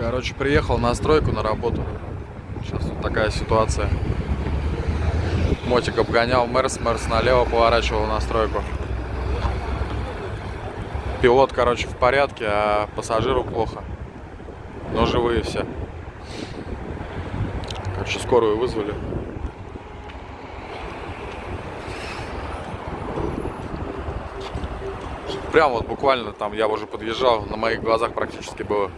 Короче, приехал на стройку, на работу. Сейчас вот такая ситуация. Мотик обгонял Мерс налево поворачивал на стройку. Пилот, короче, в порядке, а пассажиру плохо. Но живые все. Короче, скорую вызвали. Прям вот буквально там я уже подъезжал, на моих глазах практически было.